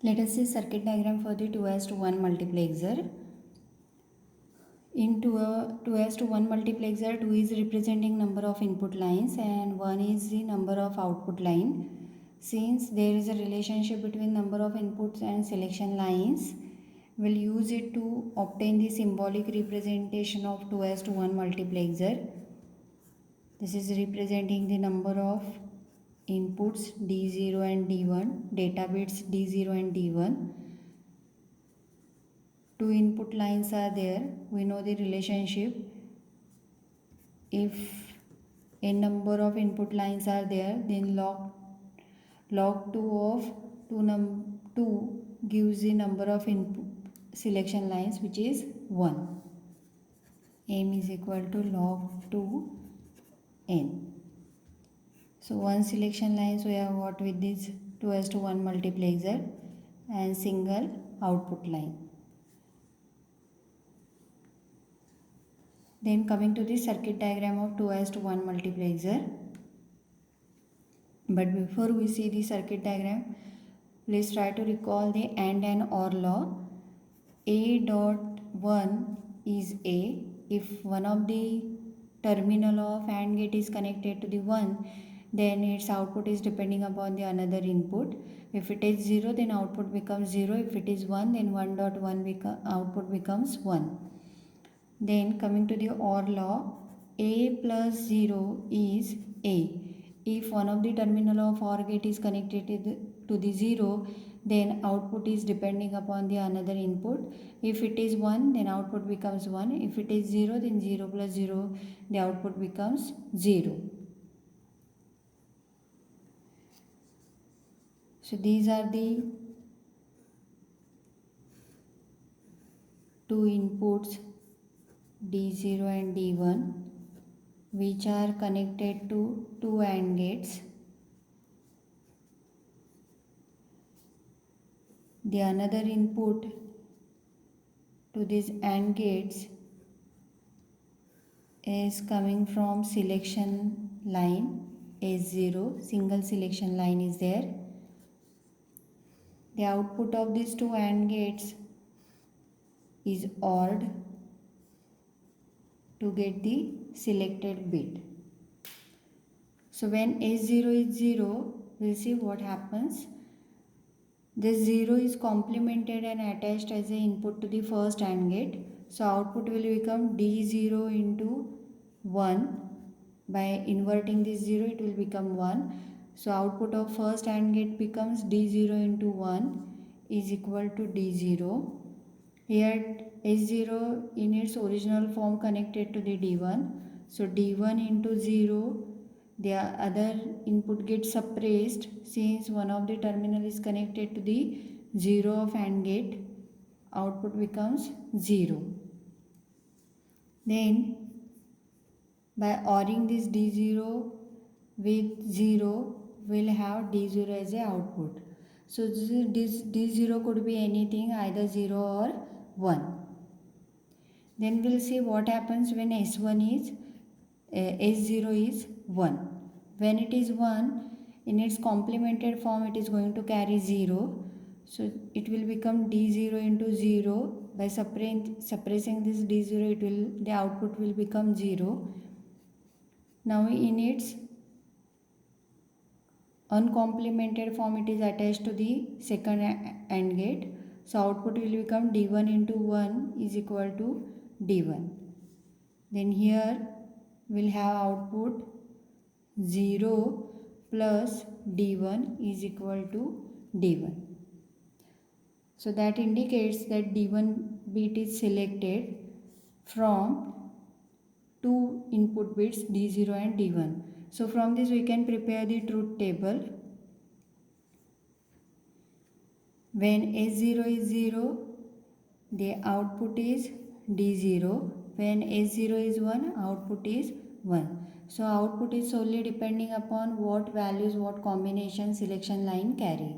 Let us see circuit diagram for the 2:1 multiplexer. In 2:1 multiplexer, 2 is representing number of input lines and 1 is the number of output line. Since there is a relationship between number of inputs and selection lines, we'll use it to obtain the symbolic representation of 2:1 multiplexer. This is representing the number of inputs D0 and D1, data bits D0 and D1. Two input lines are there. We know the relationship. If n number of input lines are there, then log 2 of 2 gives the number of input selection lines, which is 1. M is equal to log 2 n. So one selection lines we have got with this 2:1 multiplexer and single output line. Then coming to the circuit diagram of 2:1 multiplexer. But before we see the circuit diagram, please try to recall the AND and OR law. A dot 1 is A. If one of the terminal of AND gate is connected to the 1, then its output is depending upon the another input. If it is 0, then output becomes 0. If it is 1, then 1.1 output becomes 1. Then coming to the OR law, A plus 0 is A. If one of the terminal of OR gate is connected to the 0, then output is depending upon the another input. If it is 1, then output becomes 1. If it is 0, then 0 plus 0, the output becomes 0. So these are the two inputs D0 and D1, which are connected to two AND gates. The another input to these AND gates is coming from selection line S0, single selection line is there. The output of these two AND gates is ORed to get the selected bit. So when S0 is 0, we'll see what happens. This 0 is complemented and attached as an input to the first AND gate. So output will become D0 into 1. By inverting this 0, it will become 1. So output of first AND gate becomes D0 into 1 is equal to D0. Here S0 in its original form connected to the D1. So D1 into 0, the other input gets suppressed since one of the terminal is connected to the 0 of AND gate. Output becomes 0. Then by ORing this D0 with 0, we'll have D0 as a output. So this D0 could be anything, either 0 or 1. Then we'll see what happens when S0 is 1. When it is 1, in its complemented form it is going to carry 0. So it will become D0 into 0. By suppressing this D0, the output will become 0. Now in its uncomplemented form it is attached to the second AND gate. So output will become D1 into 1 is equal to D1. Then here we'll have output 0 plus D1 is equal to D1. So that indicates that D1 bit is selected from two input bits D0 and D1. So from this we can prepare the truth table. When S0 is 0, the output is D0. When S0 is 1, output is 1. So output is solely depending upon what values, what combination selection line carry.